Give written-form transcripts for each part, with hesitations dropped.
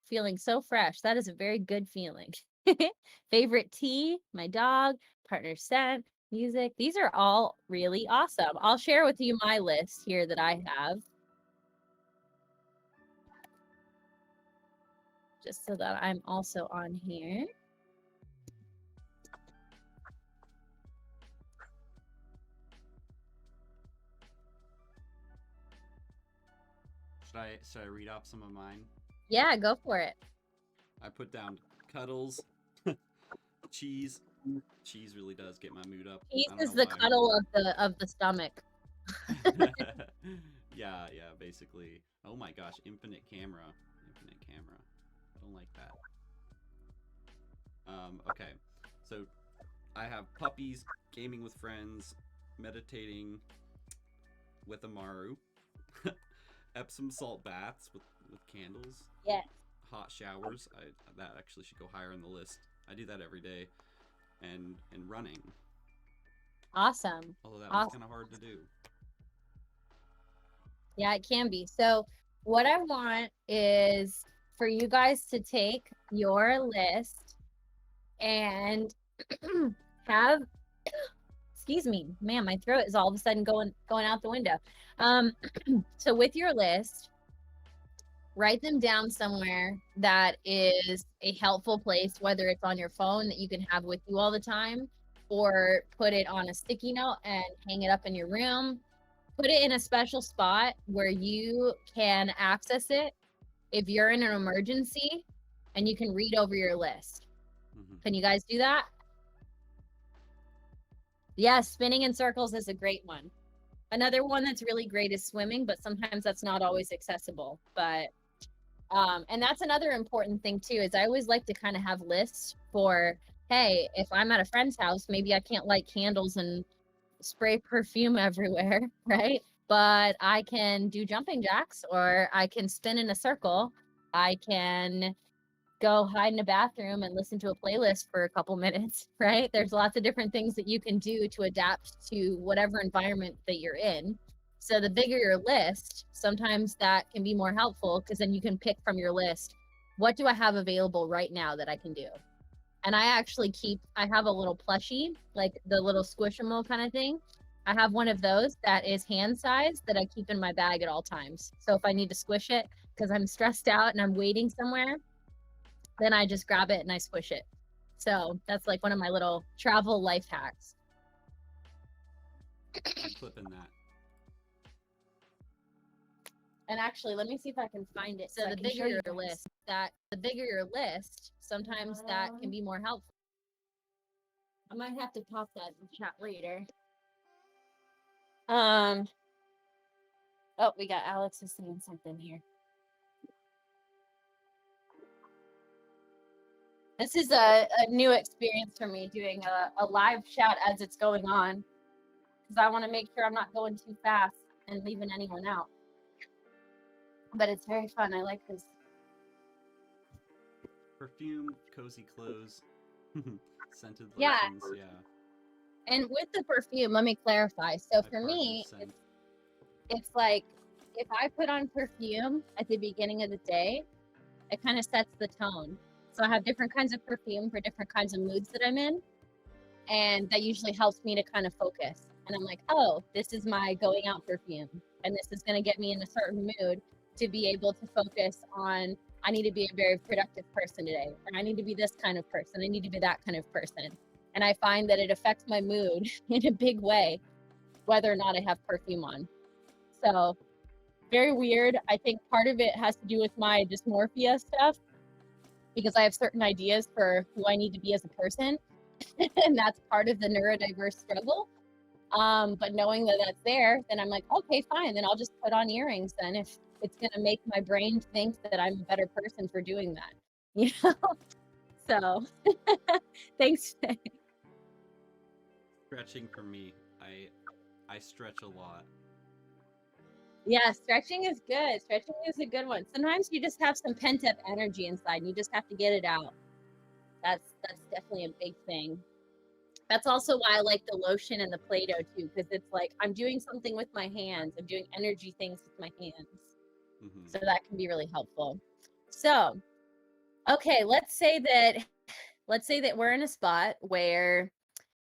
feeling so fresh. That is a very good feeling. Favorite tea, my dog, partner scent, music. These are all really awesome. I'll share with you my list here that I have, just so that I'm also on here. Should I read off some of mine? Yeah, go for it. I put down cuddles, cheese. Cheese really does get my mood up. Cheese I don't is know the why. cuddle of the stomach. Yeah, basically. Oh my gosh, infinite camera. Infinite camera. I don't like that. Okay. So I have puppies, gaming with friends, meditating with Amaru, Epsom salt baths with candles, Yes. hot showers. That actually should go higher on the list. I do that every day, and running. Awesome. Although that one's Awesome. kind of hard to do. Yeah, it can be. So what I want is for you guys to take your list and have, excuse me, man, my throat is all of a sudden going out the window. So with your list, write them down somewhere that is a helpful place, whether it's on your phone that you can have with you all the time, or put it on a sticky note and hang it up in your room. Put it in a special spot where you can access it if you're in an emergency, and you can read over your list. Mm-hmm. Can you guys do that? Yes, spinning in circles is a great one. Another one that's really great is swimming, but sometimes that's not always accessible. But and that's another important thing too, is I always like to kind of have lists for, hey, if I'm at a friend's house, maybe I can't light candles and spray perfume everywhere, right? But I can do jumping jacks, or I can spin in a circle. I can go hide in a bathroom and listen to a playlist for a couple minutes, right? There's lots of different things that you can do to adapt to whatever environment that you're in. So the bigger your list, sometimes that can be more helpful, because then you can pick from your list, what do I have available right now that I can do? And I actually I have a little plushie, like the little Squishmallow kind of thing. I have one of those that is hand size that I keep in my bag at all times. So if I need to squish it because I'm stressed out and I'm waiting somewhere, then I just grab it and I squish it. So that's like one of my little travel life hacks. I'm clipping that. And actually, let me see if I can find it. So the bigger your list, sometimes that can be more helpful. I might have to pop that in chat later. Oh, we got Alex is saying something here. This is a new experience for me, doing a live chat as it's going on, because I want to make sure I'm not going too fast and leaving anyone out. But it's very fun. I like this. Perfume, cozy clothes, scented Yeah. lotions. Yeah. And with the perfume, let me clarify. So My for me, partner's scent. it's like, if I put on perfume at the beginning of the day, it kind of sets the tone. So I have different kinds of perfume for different kinds of moods that I'm in. And that usually helps me to kind of focus. And I'm like, oh, this is my going out perfume. And this is going to get me in a certain mood to be able to focus on, I need to be a very productive person today. Or I need to be this kind of person. I need to be that kind of person. And I find that it affects my mood in a big way, whether or not I have perfume on. So very weird. I think part of it has to do with my dysmorphia stuff, because I have certain ideas for who I need to be as a person. And that's part of the neurodiverse struggle. But knowing that that's there, then I'm like, okay, fine. Then I'll just put on earrings then, if it's going to make my brain think that I'm a better person for doing that. You know? So thanks. Stretching for me. I stretch a lot. Yeah, stretching is good. Stretching is a good one. Sometimes you just have some pent up energy inside and you just have to get it out. That's definitely a big thing. That's also why I like the lotion and the Play-Doh too, because it's like I'm doing something with my hands. I'm doing energy things with my hands. Mm-hmm. So that can be really helpful. So Okay, let's say that we're in a spot where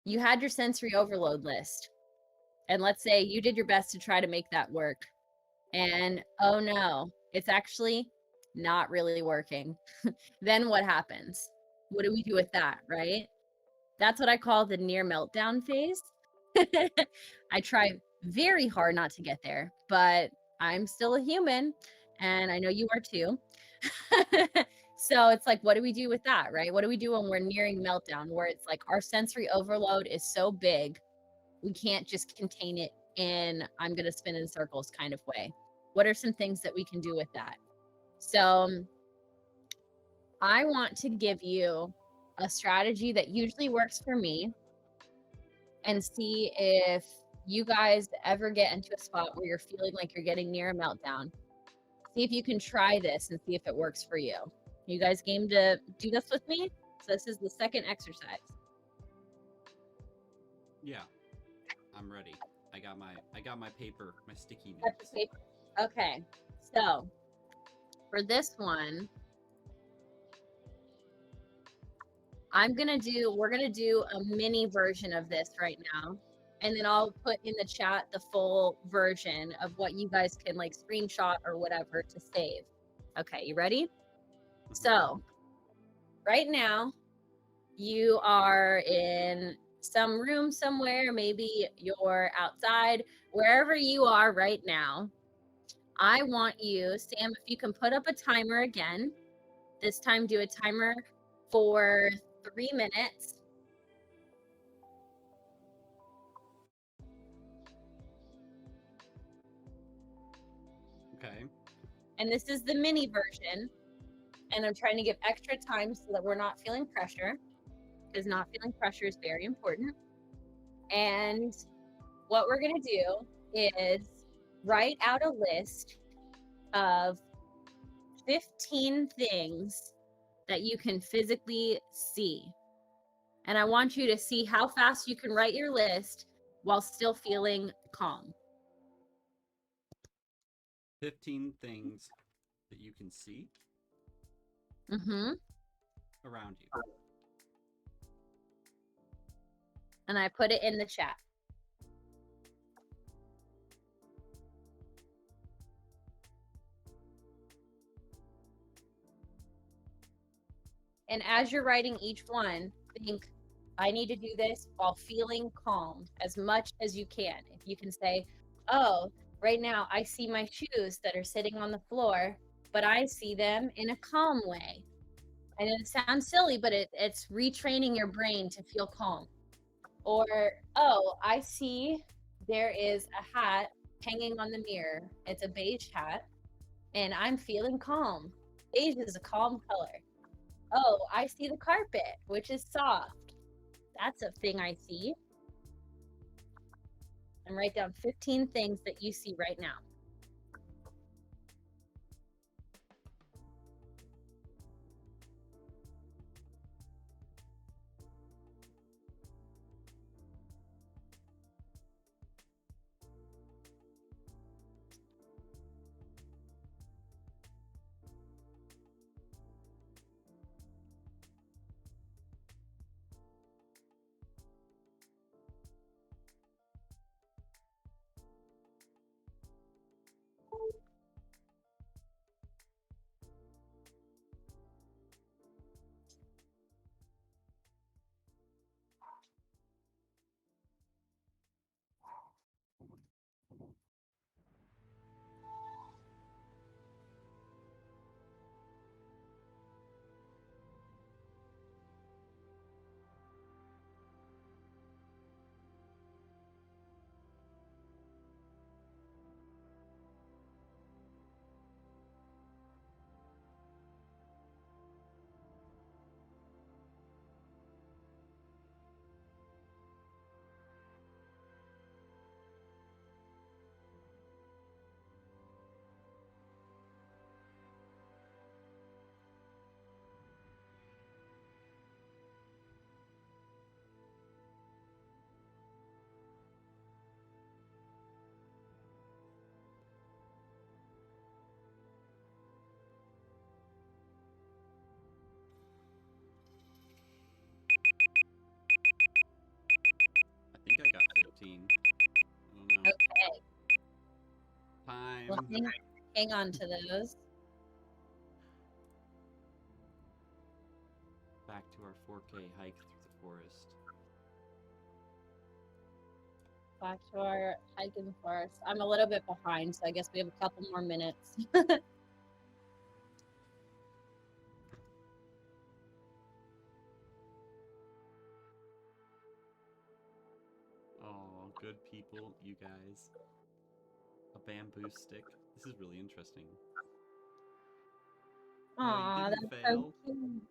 you had your sensory overload list. And let's say you did your best to try to make that work. And oh no, it's actually not really working. Then what happens? What do we do with that, right? That's what I call the near meltdown phase. I try very hard not to get there, but I'm still a human and I know you are too. So it's like, what do we do with that, right? What do we do when we're nearing meltdown, where it's like our sensory overload is so big, we can't just contain it in I'm going to spin in circles kind of way? What are some things that we can do with that? So I want to give you a strategy that usually works for me and see if you guys ever get into a spot where you're feeling like you're getting near a meltdown. See if you can try this and see if it works for you. You guys game to do this with me? So this is the second exercise. Yeah, I'm ready. I got my paper, my sticky notes. Okay, so for this one, we're gonna do a mini version of this right now. And then I'll put in the chat the full version of what you guys can like screenshot or whatever to save. Okay, you ready? So right now you are in some room somewhere, maybe you're outside, wherever you are right now. I want you, Sam, if you can put up a timer again, this time do a timer for 3 minutes. Okay. And this is the mini version. And I'm trying to give extra time so that we're not feeling pressure, because not feeling pressure is very important. And what we're going to do is write out a list of 15 things that you can physically see. And I want you to see how fast you can write your list while still feeling calm. 15 things that you can see around you. And I put it in the chat. And as you're writing each one, think, I need to do this while feeling calm as much as you can. If you can say, oh, right now I see my shoes that are sitting on the floor, but I see them in a calm way. And it sounds silly, but it's retraining your brain to feel calm. Or, oh, I see there is a hat hanging on the mirror. It's a beige hat, and I'm feeling calm. Beige is a calm color. Oh, I see the carpet, which is soft. That's a thing I see. And write down 15 things that you see right now. Well, hang on to those. Back to our 4K hike through the forest. Back to our hike in the forest. I'm a little bit behind, so I guess we have a couple more minutes. Oh, good people, you guys. A bamboo stick. This is really interesting. Aw, you didn't that's fail. so cute.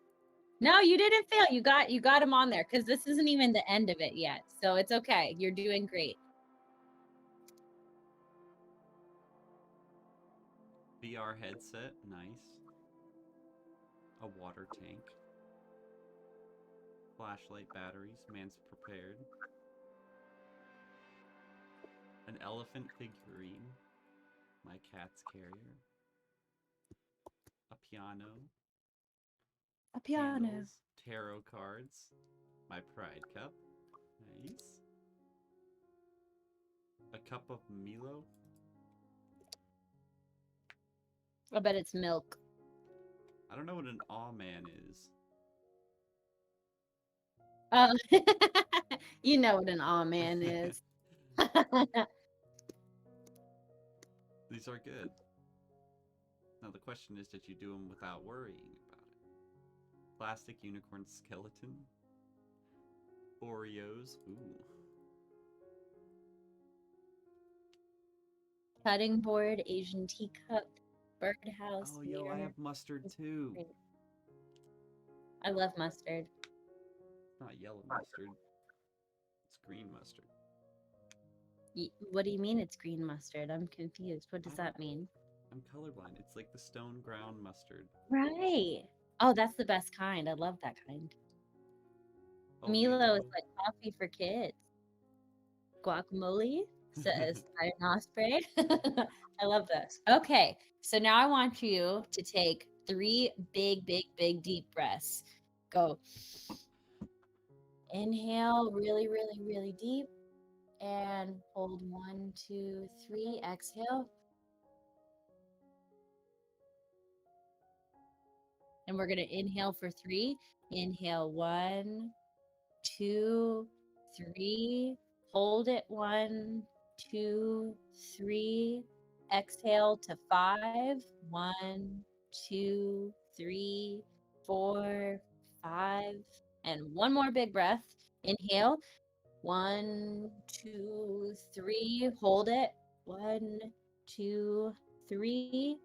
No, you didn't fail. You got him on there because this isn't even the end of it yet. So it's okay. You're doing great. VR headset, nice. A water tank. Flashlight batteries, man's prepared. An elephant figurine. My cat's carrier. A piano. A piano. Candles, tarot cards. My pride cup. Nice. A cup of Milo. I bet it's milk. I don't know what an aw man is. Oh, you know what an aw man is. These are good. Now the question is, did you do them without worrying about it? Plastic unicorn skeleton. Oreos. Ooh. Cutting board, Asian teacup, birdhouse. Oh, yo, I have mustard too. I love mustard. It's not yellow mustard. It's green mustard. What do you mean it's green mustard? I'm confused. What does that mean? I'm colorblind. It's like the stone ground mustard. Right. Oh, that's the best kind. I love that kind. Oh, Milo is like coffee for kids. Guacamole, says Iron Osprey. I love this. Okay, so now I want you to take 3 big, deep breaths. Go. Inhale really, really deep. And hold 1, 2, 3. Exhale. And we're going to inhale for 3. Inhale 1, 2, 3. Hold it 1, 2, 3. Exhale to 5. 1, 2, 3, 4, 5. And one more big breath. Inhale. 1, 2, 3. Hold it. 1, 2, 3.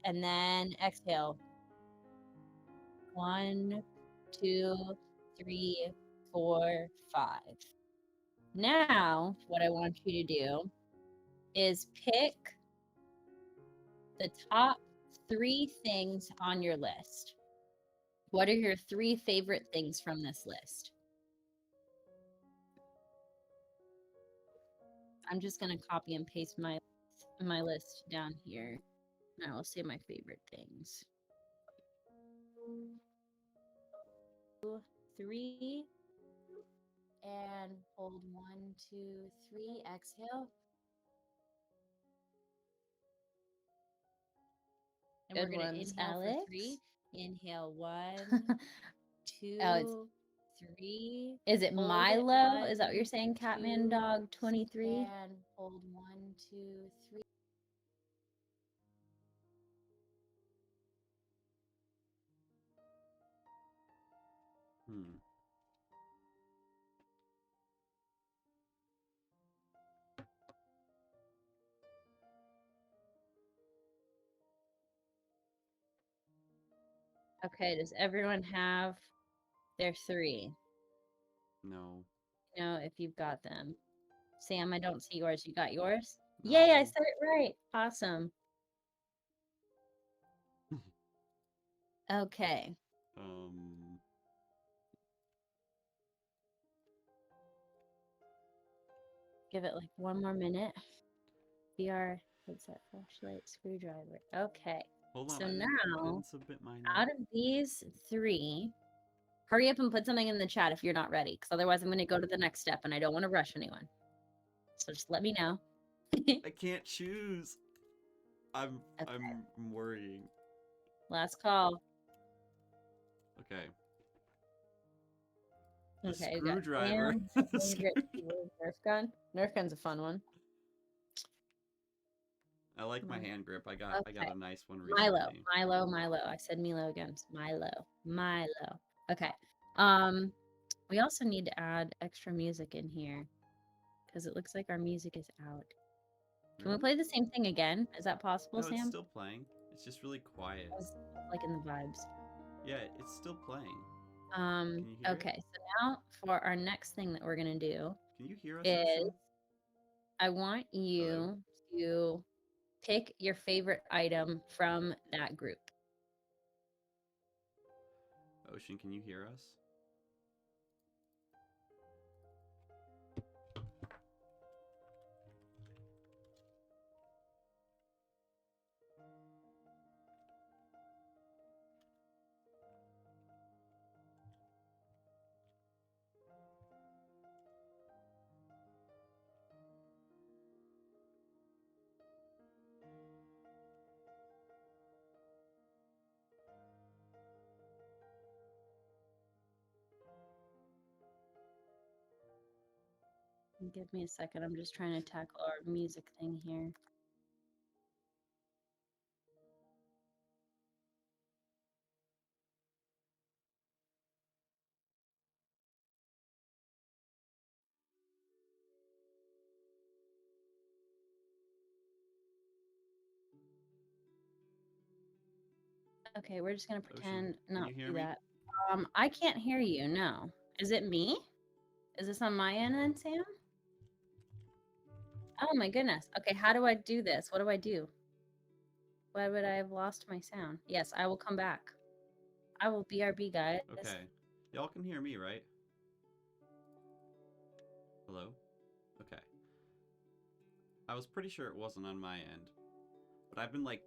And then exhale. 1, 2, 3, 4, 5. Now, what I want you to do is pick the top 3 things on your list. What are your 3 favorite things from this list? I'm just going to copy and paste my list down here. And I will say my favorite things. 2, 3. And hold 1, 2, 3. Exhale. And Good we're going to ones, inhale Alex. for 3. Inhale 1, 2, 3. Is it Hold Milo? it, Is that what you're saying, 1, Catman 2, Dog 23? And hold 1, 2, 3. Okay, does everyone have their 3? No. No, if you've got them. Sam, I don't see yours. You got yours? No. Yay, I said it right. Awesome. Okay. Give it like 1 more minute. VR headset, flashlight, screwdriver. Okay. Hold on. So I now, didn't submit mine out of these 3, hurry up and put something in the chat if you're not ready, because otherwise I'm going to go to the next step and I don't want to rush anyone. So just let me know. I can't choose. I'm Okay. I'm worrying. Last call. Okay. The Okay, we got screwdriver. Sam, The hand grip, keyboard, Nerf gun. Nerf gun's a fun one. I like my Come hand grip. I got on. Okay. a nice one Milo, recently. Milo. I said Milo again. Milo. Okay. We also need to add extra music in here because it looks like our music is out. Can we Really? play the same thing again? Is that possible, No, it's Sam? still playing. It's just really quiet. I was like in the vibes. Yeah, it's still playing. Can you hear Okay, it? so now for our next thing that we're gonna do Can you hear us, is Ocean? I want Hello? you to pick your favorite item from that group. Ocean, can you hear us? Give me a second. I'm just trying to tackle our music thing here. Okay, we're just gonna Ocean, pretend can not you to hear do me? that. I can't hear you. No. Is it me? Is this on my end then, Sam? Oh my goodness. Okay, how do I do this? What do I do? Why would I have lost my sound? Yes, I will come back. I will BRB, guys. Okay. Y'all can hear me, right? Hello? Okay. I was pretty sure it wasn't on my end. But I've been like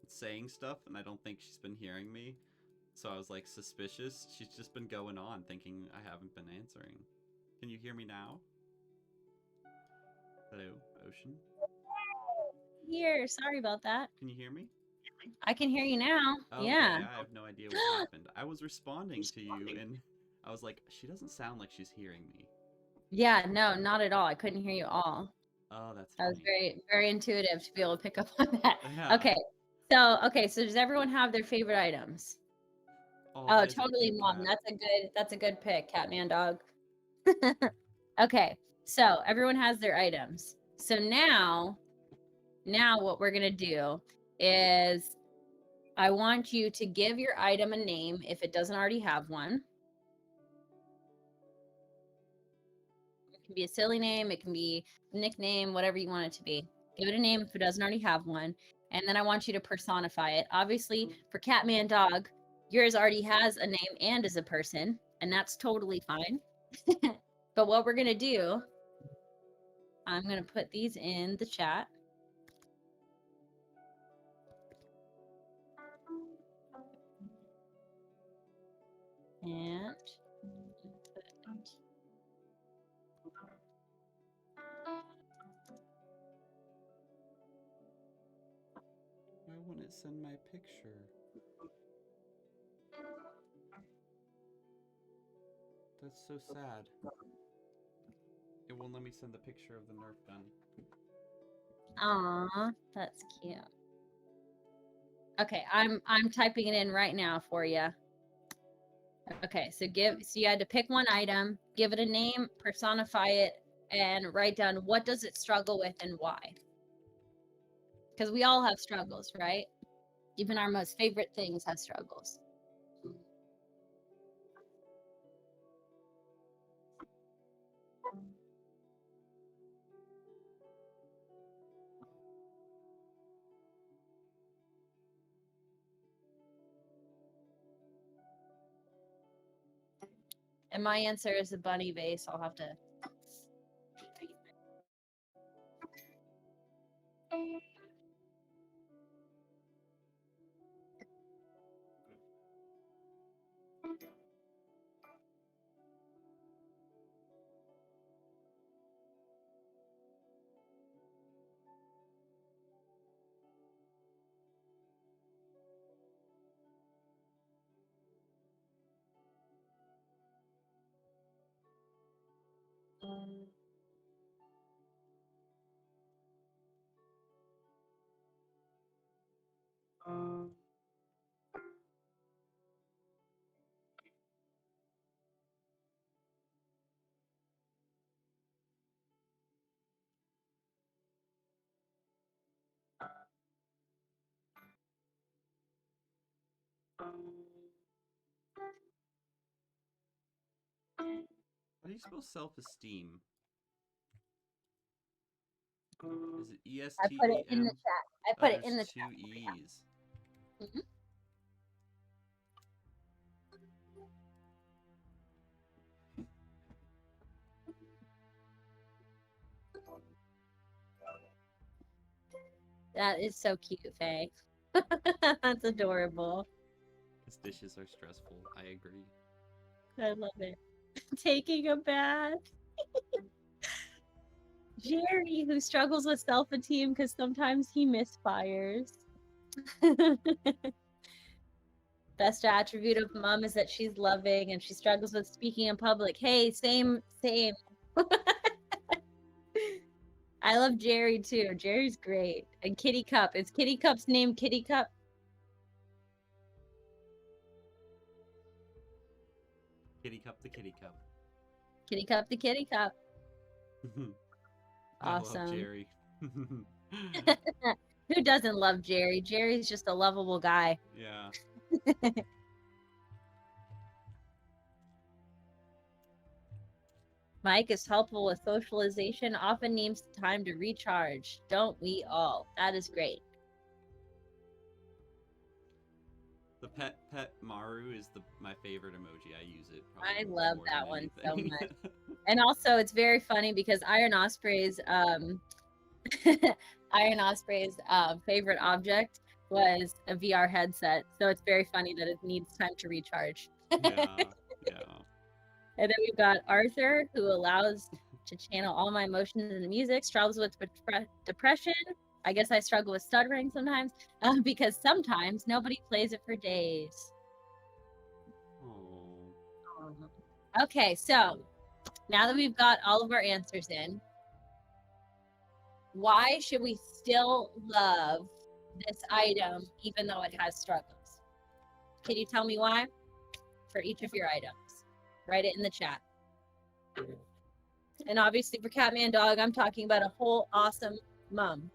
saying stuff and I don't think she's been hearing me. So I was like suspicious. She's just been going on thinking I haven't been answering. Can you hear me now? Hello, Ocean? Here, sorry about that. Can you hear me? I can hear you now. Okay, Yeah. I have no idea what happened. I was responding to you and I was like, she doesn't sound like she's hearing me. Yeah, no, not at all. I couldn't hear you all. Oh, that's That was funny. very intuitive to be able to pick up on that. Yeah. Okay, so does everyone have their favorite items? Oh, Oh, that is a totally, cute Mom. cat. That's a good pick, Catman Dog. Okay, so everyone has their items. So now what we're gonna do is I want you to give your item a name if it doesn't already have one. It can be a silly name, it can be a nickname, whatever you want it to be. Give it a name if it doesn't already have one. And then I want you to personify it. Obviously, for Catman Dog, yours already has a name and is a person, and that's totally fine. But what we're gonna do, I'm gonna put these in the chat. And Why won't it send my picture? That's so sad. It won't let me send the picture of the Nerf gun. aw, that's cute. Okay, I'm typing it in right now for you. Okay, so you had to pick one item, give it a name, personify it, and write down what does it struggle with and why. Because we all have struggles, right? Even our most favorite things have struggles. And my answer is a bunny vase. I'll have to. you spell self-esteem? Is it I put it in the ESTEM? chat. I Oh, put it there's in the two chat. E's. Mhm. That is so cute, Faye. That's adorable. His dishes are stressful. I agree. I love it. Taking a bath. Jerry, who struggles with self-esteem because sometimes he misfires. Best attribute of mom is that she's loving and she struggles with speaking in public. Hey, same. I love Jerry too. Jerry's great. And Kitty Cup. Is Kitty Cup's name Kitty Cup? Kitty cup the kitty cup. Kitty Cup the Kitty Cup. I love Awesome. Jerry. Who doesn't love Jerry? Jerry's just a lovable guy. Yeah. Mike is helpful with socialization, often needs time to recharge. Don't we all? That is great. The pet Maru is my favorite emoji. I use it. I Probably love more that than one so anything. much. And also, it's very funny because Iron Osprey's Iron Osprey's favorite object was a VR headset. So it's very funny that it needs time to recharge. Yeah. And then we've got Arthur, who allows to channel all my emotions into music, struggles with depression. I guess I struggle with stuttering sometimes because sometimes nobody plays it for days. Oh. Okay, so now that we've got all of our answers in, why should we still love this item even though it has struggles? Can you tell me why? For each of your items. Write it in the chat. And obviously for Catman Dog, I'm talking about a whole awesome mom.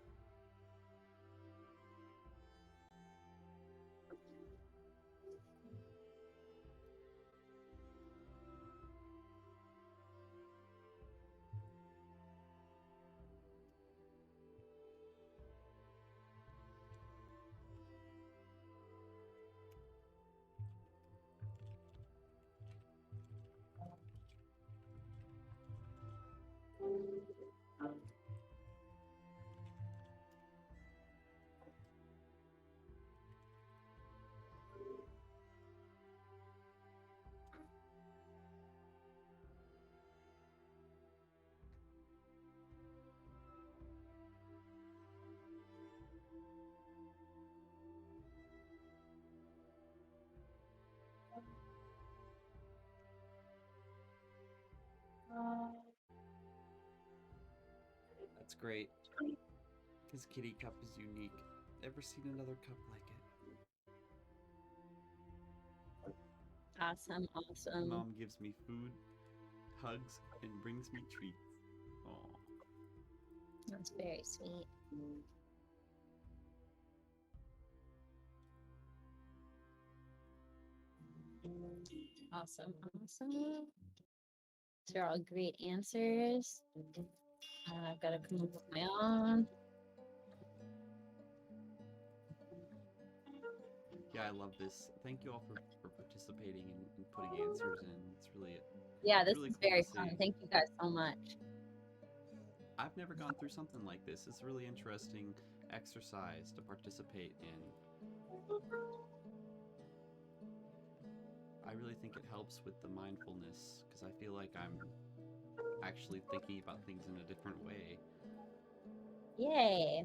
That's great. His kitty cup is unique. Never seen another cup like it. Awesome. Mom gives me food, hugs, and brings me treats. Aww. That's very sweet. Awesome. These are all great answers. I've got to come up with my own. Yeah, I love this. Thank you all for participating and putting answers in. It's really This really is cool very to fun. see. Thank you guys so much. I've never gone through something like this. It's a really interesting exercise to participate in. I really think it helps with the mindfulness because I feel like I'm actually thinking about things in a different way. Yay.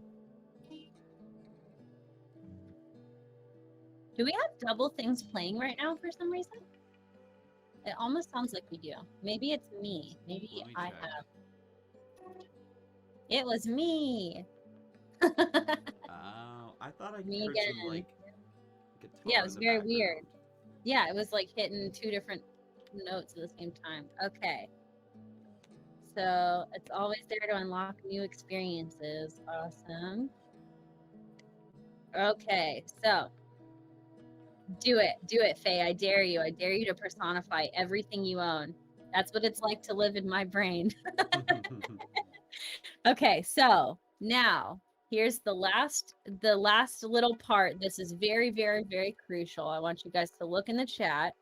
Do we have double things playing right now for some reason? It almost sounds like we do. Maybe it's me. Maybe I check. have. It was me. Oh, I thought I Me heard again. some like guitar. Yeah, it was in the very background. weird. Yeah, it was like hitting two different notes at the same time. Okay. So it's always there to unlock new experiences. Awesome. Okay, so do it, Faye. I dare you to personify everything you own. That's what it's like to live in my brain. Okay, so now here's the last little part. This is very, very, very crucial. I want you guys to look in the chat.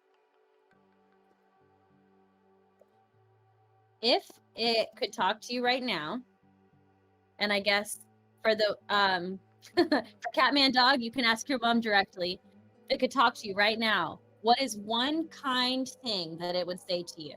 If it could talk to you right now, and I guess for the for Catman Dog, you can ask your mom directly. If it could talk to you right now, what is one kind thing that it would say to you?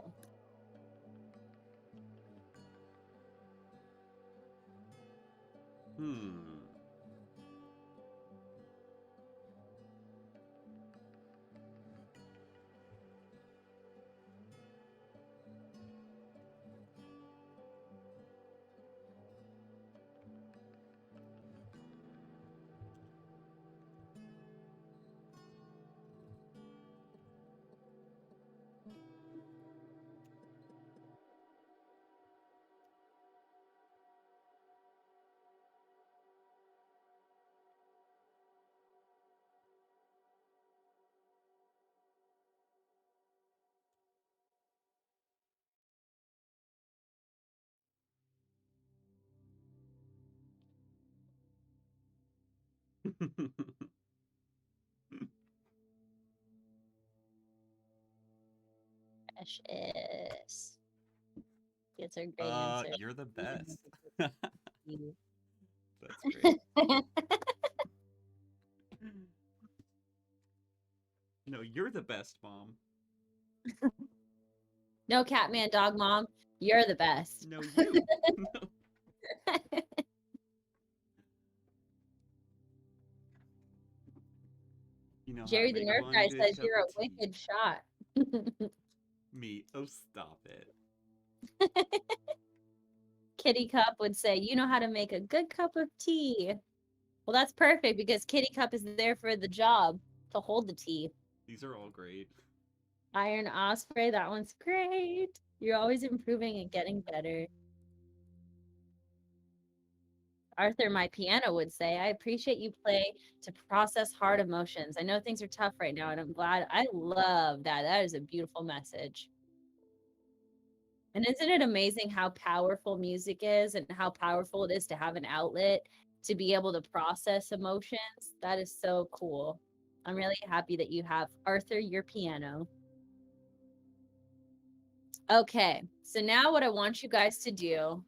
Precious. It's a great answer. You're the best. That's great. No, you're the best, Mom. No, Catman Dog Mom, you're the best. No, you. You know Jerry the Nerf Guy says you're a wicked shot. Me. Oh, stop it. Kitty Cup would say, you know how to make a good cup of tea. Well, that's perfect because Kitty Cup is there for the job to hold the tea. These are all great. Iron Osprey, that one's great. You're always improving and getting better. Arthur, my piano would say, I appreciate you play to process hard emotions. I know things are tough right now, and I'm glad. I love that. That is a beautiful message. And isn't it amazing how powerful music is and how powerful it is to have an outlet to be able to process emotions? That is so cool. I'm really happy that you have Arthur, your piano. Okay, so now what I want you guys to do,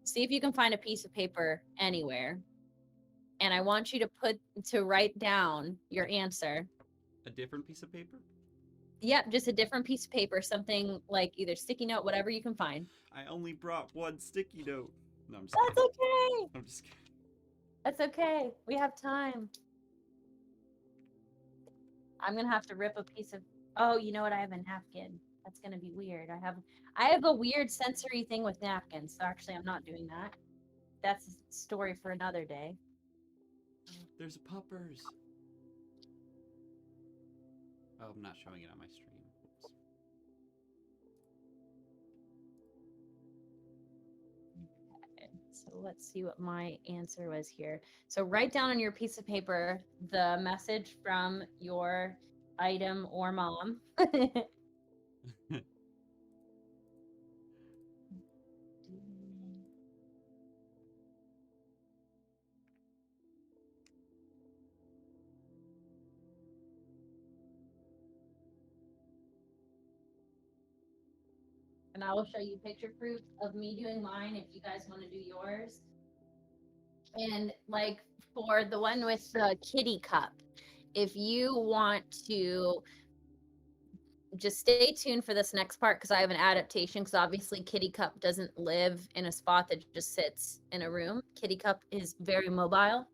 see if you can find a piece of paper anywhere. And I want you to write down your answer. A different piece of paper? Yep, just a different piece of paper, something like either sticky note, whatever you can find. I only brought one sticky note. No, I'm just That's kidding. okay. I'm just kidding. That's okay. We have time. I'm gonna have to rip a piece of. Oh, you know what? I have a napkin. That's gonna be weird. I have a weird sensory thing with napkins. So actually, I'm not doing that. That's a story for another day. There's puppers. Oh, I'm not showing it on my stream. Oops. Okay, so let's see what my answer was here. So write down on your piece of paper the message from your item or mom. And I will show you picture proof of me doing mine if you guys want to do yours. And like for the one with the kitty cup, if you want to just stay tuned for this next part because I have an adaptation because obviously Kitty Cup doesn't live in a spot that just sits in a room. Kitty Cup is very mobile.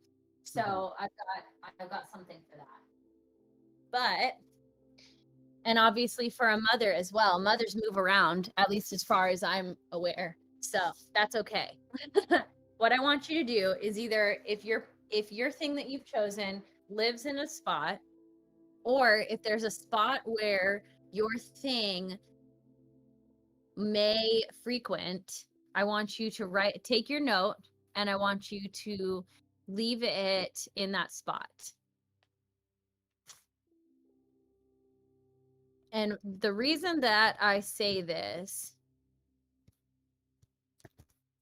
So I've got something for that. But and obviously for a mother as well. Mothers move around, at least as far as I'm aware. So that's okay. What I want you to do is either if your thing that you've chosen lives in a spot, or if there's a spot where your thing may frequent, I want you to take your note and I want you to leave it in that spot. And the reason that I say this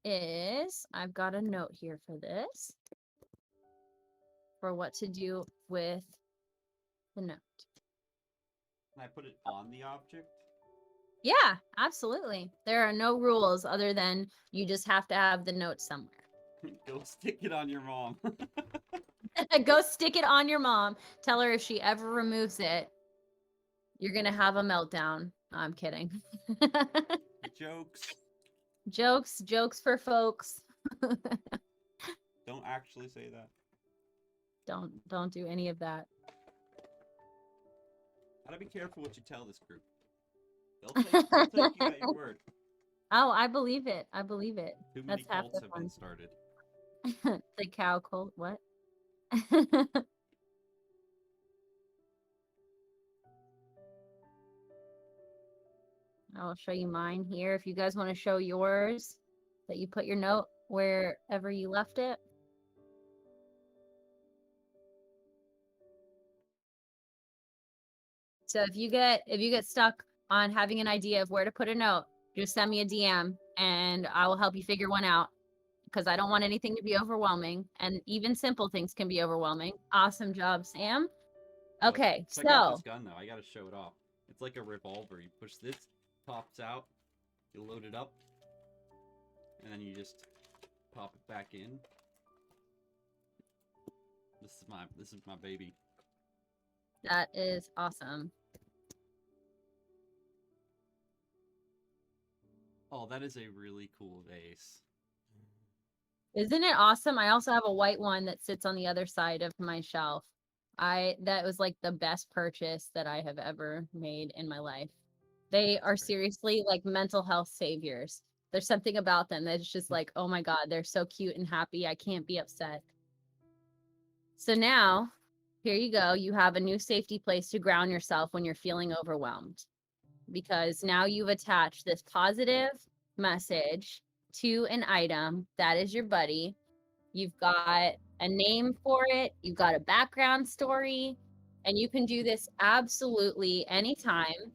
is I've got a note here for this, for what to do with the note. Can I put it on the object? Yeah, absolutely. There are no rules other than you just have to have the note somewhere. Go stick it on your mom. Go stick it on your mom. Tell her if she ever removes it, you're going to have a meltdown. No, I'm kidding. Jokes. Jokes for folks. Don't actually say that. Don't do any of that. Gotta be careful what you tell this group. They'll take you at your word. Oh, I believe it. I believe it. Too many That's half cults the have fun. been started. The cow cult. What? I'll show you mine here. If you guys want to show yours, that you put your note wherever you left it. So if you get stuck on having an idea of where to put a note, just send me a DM and I will help you figure one out, because I don't want anything to be overwhelming, and even simple things can be overwhelming. Awesome job, Sam. Okay, Check out so this gun though. I gotta show it off. It's like a revolver. You push this, pops out, you load it up, and then you just pop it back in. This is my baby. that is awesome. Oh, that is a really cool vase. Isn't it awesome? I also have a white one that sits on the other side of my shelf. That was like the best purchase that I have ever made in my life. They are seriously like mental health saviors. There's something about them that's just like, oh my God, they're so cute and happy. I can't be upset. So now, here you go. You have a new safety place to ground yourself when you're feeling overwhelmed, because now you've attached this positive message to an item that is your buddy. You've got a name for it, you've got a background story, and you can do this absolutely anytime.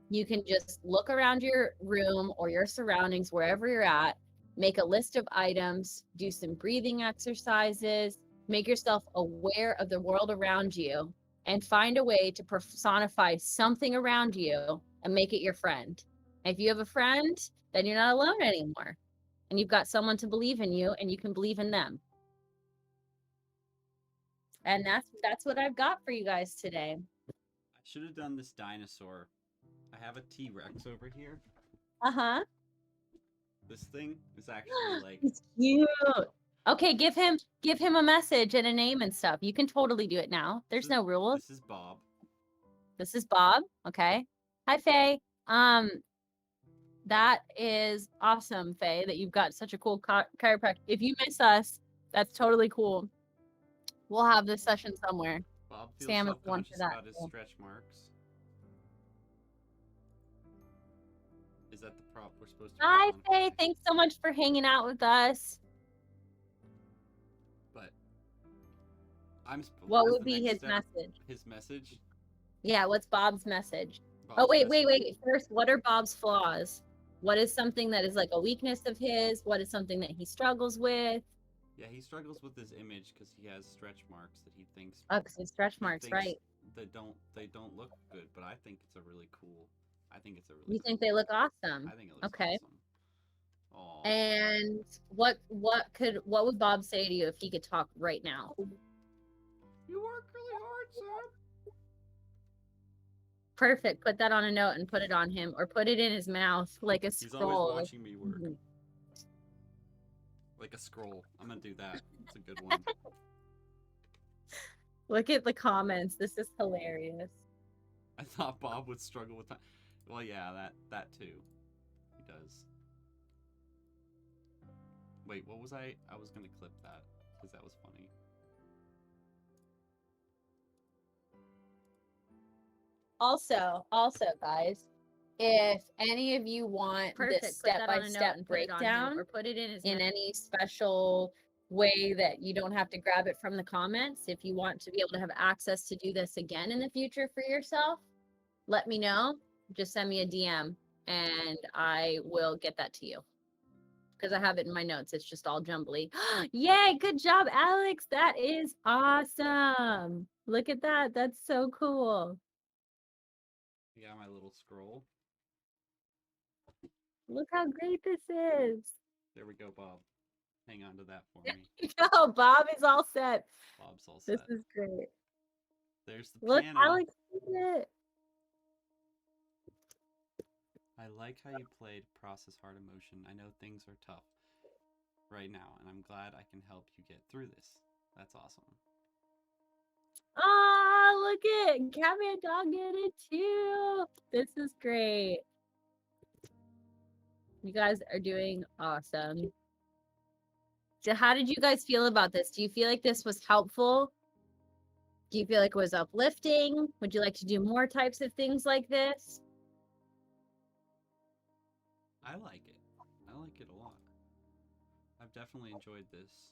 You can just look around your room or your surroundings, wherever you're at, make a list of items, do some breathing exercises, make yourself aware of the world around you, and find a way to personify something around you and make it your friend. If you have a friend, then you're not alone anymore. And you've got someone to believe in you, and you can believe in them. And that's what I've got for you guys today. I should have done this dinosaur. I have a T-Rex over here. Uh-huh. This thing is actually like... It's cute. Okay, give him a message and a name and stuff. You can totally do it now. There's no rules. This is Bob. This is Bob. Okay. Hi, Faye. That is awesome, Faye, that you've got such a cool chiropractor. If you miss us, that's totally cool. We'll have this session somewhere. Bob feels Sam is one for self-conscious that. about his stretch marks. Is that the prop we're supposed to Hi, put on? Faye. Thanks so much for hanging out with us. But what would be his message? His message? Yeah, what's Bob's message? Bob's Oh, wait. First, what are Bob's flaws? What is something that is like a weakness of his? What is something that he struggles with? Yeah, he struggles with his image because he has stretch marks that he thinks. Oh, because his stretch marks, right? They don't look good, but I think it's a really cool. You think they look awesome? I think it looks okay. Awesome. Aww. And what would Bob say to you if he could talk right now? You work really hard, Sam. Perfect. Put that on a note and put it on him, or put it in his mouth like a scroll. He's always watching me work. Like a scroll. I'm gonna do that. It's a good one. Look at the comments. This is hilarious. I thought Bob would struggle with time. Well, yeah, that too. He does. Wait, what was I? I was gonna clip that because that was funny. Also, guys, if any of you want this step-by-step breakdown or put it in any special way that you don't have to grab it from the comments, if you want to be able to have access to do this again in the future for yourself, let me know. Just send me a DM and I will get that to you. Because I have it in my notes. It's just all jumbly. Yay, good job, Alex. That is awesome. Look at that. That's so cool. I got my little scroll. Look how great this is. There we go, Bob. Hang on to that for me. Oh, Bob is all set. Bob's all set. This is great. There's the Look, piano. Alex did it. I like how you played Process Hard Emotion. I know things are tough right now, and I'm glad I can help you get through this. That's awesome. Oh, look it. Catman Dog did it too. This is great. You guys are doing awesome. So how did you guys feel about this? Do you feel like this was helpful? Do you feel like it was uplifting? Would you like to do more types of things like this? I like it. I like it a lot. I've definitely enjoyed this.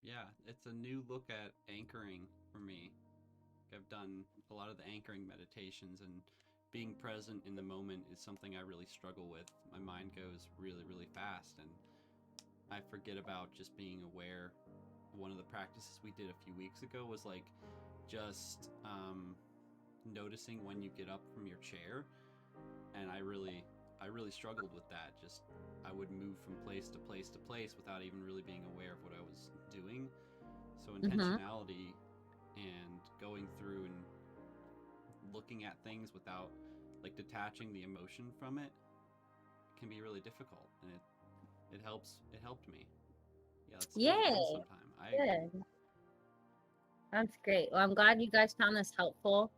Yeah, it's a new look at anchoring for me. I've done a lot of the anchoring meditations, and being present in the moment is something I really struggle with. My mind goes really, really fast, and I forget about just being aware. One of the practices we did a few weeks ago was like just noticing when you get up from your chair, and I really struggled with that. Just I would move from place to place to place without even really being aware of what I was doing. So intentionality and going through and looking at things without like detaching the emotion from it can be really difficult, and it helped me. Yeah, let's do it again Yay. sometime. I agree. Good. That's great. Well, I'm glad you guys found this helpful.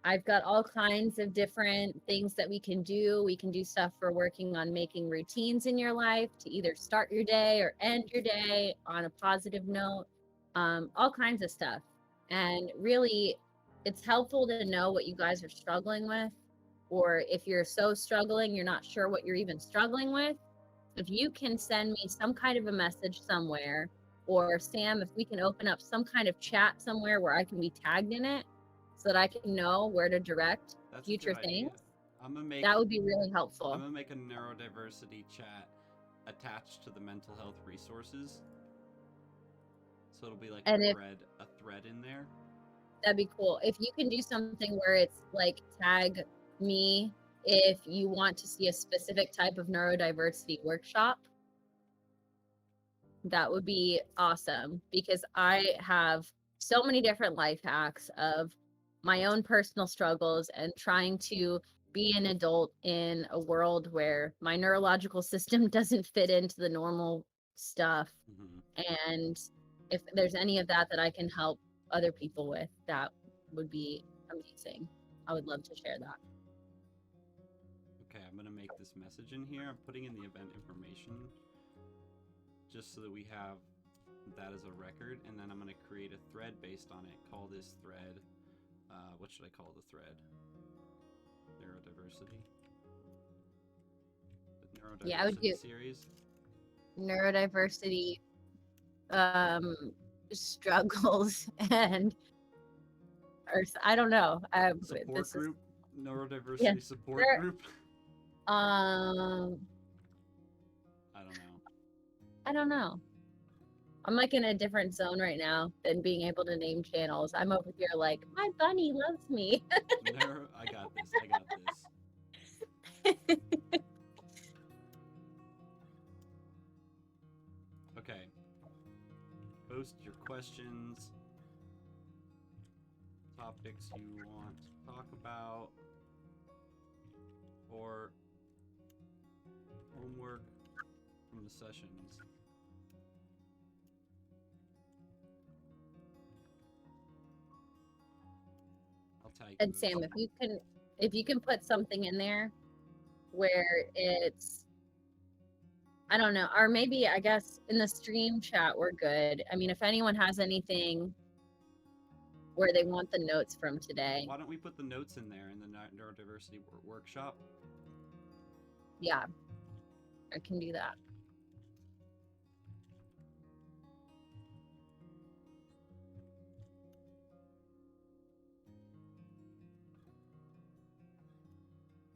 I've got all kinds of different things that we can do. We can do stuff for working on making routines in your life to either start your day or end your day on a positive note, all kinds of stuff. And really, it's helpful to know what you guys are struggling with, or if you're so struggling, you're not sure what you're even struggling with. If you can send me some kind of a message somewhere, or Sam, if we can open up some kind of chat somewhere where I can be tagged in it so that I can know where to direct That's future a good idea. things, I'm gonna make that would be really I'm helpful. gonna make a neurodiversity chat attached to the mental health resources, so it'll be like And a if thread in there. that'd be cool. If you can do something where it's like tag me if you want to see a specific type of neurodiversity workshop, that would be awesome, because I have so many different life hacks of my own personal struggles and trying to be an adult in a world where my neurological system doesn't fit into the normal stuff. And if there's any of that that I can help other people with, that would be amazing. I would love to share that. Okay, I'm gonna make this message in here. I'm putting in the event information just so that we have that as a record, and then I'm gonna create a thread based on it. Call this thread, what should I call the thread? Neurodiversity? The neurodiversity Yeah, I would do series? neurodiversity struggles and, or I don't know. Support group? Neurodiversity yeah, support group? I don't know. I'm like in a different zone right now than being able to name channels. I'm over here like, my bunny loves me. I got this. Okay. Post your questions, topics you want to talk about, or homework from the sessions. I'll tag you. And Sam, if you can put something in there where it's, I don't know, or maybe I guess in the stream chat we're good. I mean, if anyone has anything where they want the notes from today. Why don't we put the notes in there in the neurodiversity workshop? Yeah, I can do that.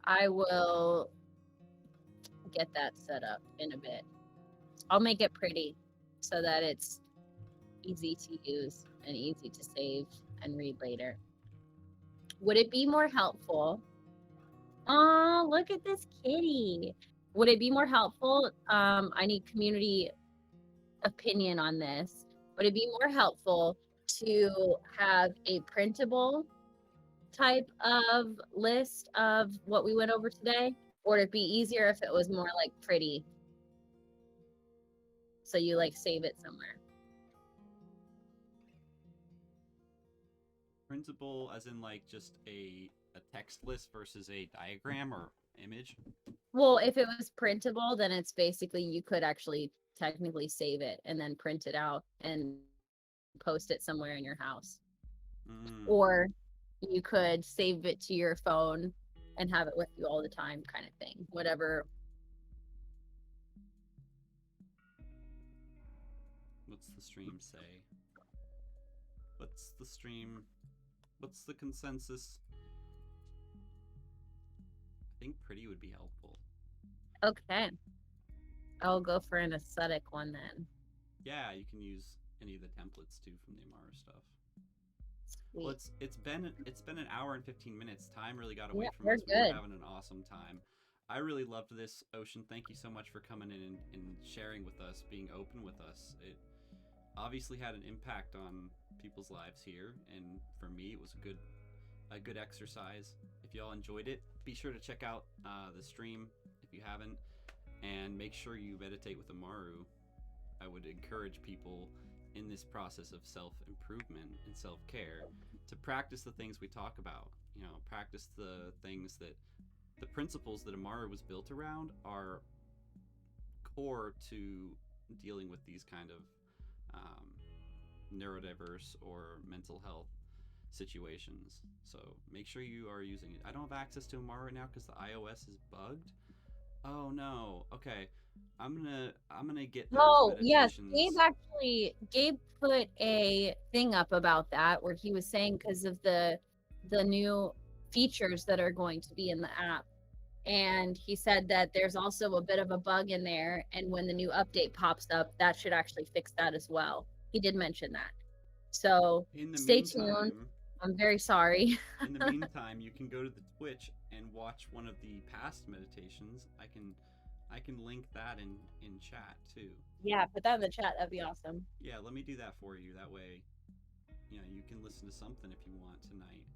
I will get that set up in a bit. I'll make it pretty so that it's easy to use and easy to save and read later. Would it be more helpful? Oh, look at this kitty. Would it be more helpful? I need community opinion on this. Would it be more helpful to have a printable type of list of what we went over today? Or would it be easier if it was more like pretty? So you like save it somewhere. Printable as in like just a text list versus a diagram or image? Well, if it was printable, then it's basically you could actually technically save it and then print it out and post it somewhere in your house. Or you could save it to your phone and have it with you all the time, kind of thing. Whatever. What's the stream say? What's the stream? What's the consensus? I think pretty would be helpful. Okay. I'll go for an aesthetic one then. Yeah, you can use any of the templates too from the Amara stuff. Sweet. Well, it's been an hour and 15 minutes. Time really got away from we're us. good. We're having an awesome time. I really loved this, Oceane. Thank you so much for coming in and sharing with us, being open with us. It obviously had an impact on people's lives here, and for me, it was a good exercise. If y'all enjoyed it, be sure to check out the stream if you haven't, and make sure you meditate with Amaru. I would encourage people in this process of self-improvement and self-care to practice the things we talk about. You know, practice the things that the principles that Amaru was built around are core to dealing with these kind of neurodiverse or mental health situations. So make sure you are using it. I don't have access to Amaru right now because the iOS is bugged. Oh no. Okay. I'm gonna get those yes, meditations. Gabe put a thing up about that where he was saying because of the new features that are going to be in the app. And he said that there's also a bit of a bug in there, and when the new update pops up, that should actually fix that as well. He did mention that. So stay tuned. I'm very sorry. In the meantime, you can go to the Twitch and watch one of the past meditations. I can link that in chat too. Yeah, put that in the chat. That'd be awesome. Yeah, let me do that for you. That way, you know, you can listen to something if you want tonight.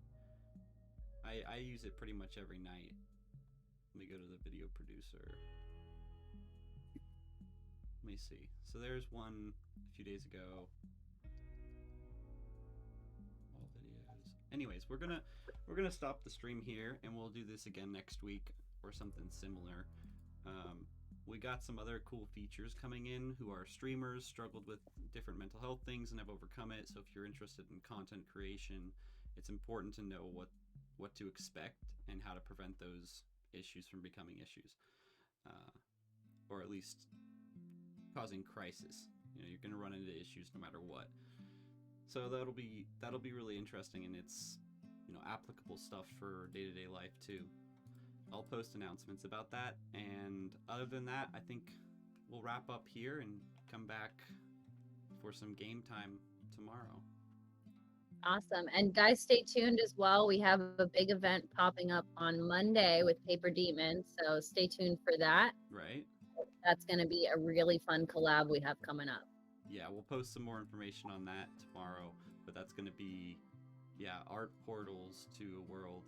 I use it pretty much every night. Let me go to the video producer. Let me see. So there's one a few days ago. All videos. Anyways, we're gonna stop the stream here, and we'll do this again next week or something similar. We got some other cool features coming in who are streamers, struggled with different mental health things, and have overcome it. So if you're interested in content creation, it's important to know what to expect and how to prevent those issues from becoming issues, or at least causing crisis. You know, you're going to run into issues no matter what. So that'll be really interesting, and it's, you know, applicable stuff for day-to-day life too. I'll post announcements about that, and other than that, I think we'll wrap up here and come back for some game time tomorrow. Awesome. And guys, stay tuned as well. We have a big event popping up on Monday with Paper Demons, so stay tuned for that. Right. That's going to be a really fun collab we have coming up. Yeah, we'll post some more information on that tomorrow, but that's going to be, art portals to a world.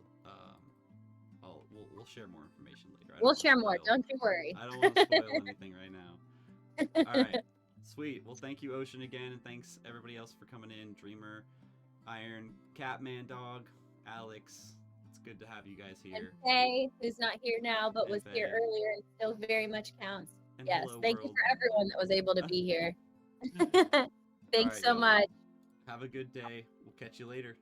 We'll share more information later. We'll share more. Don't you worry. I don't want to spoil anything right now. All right. Sweet. Well, thank you, Oceane, again, and thanks everybody else for coming in. Dreamer, Iron, Catman Dog, Alex. It's good to have you guys here. And Faye, who's not here now, but was here earlier and still very much counts. And yes, thank you for everyone that was able to be here. Thanks so much. Have a good day. We'll catch you later.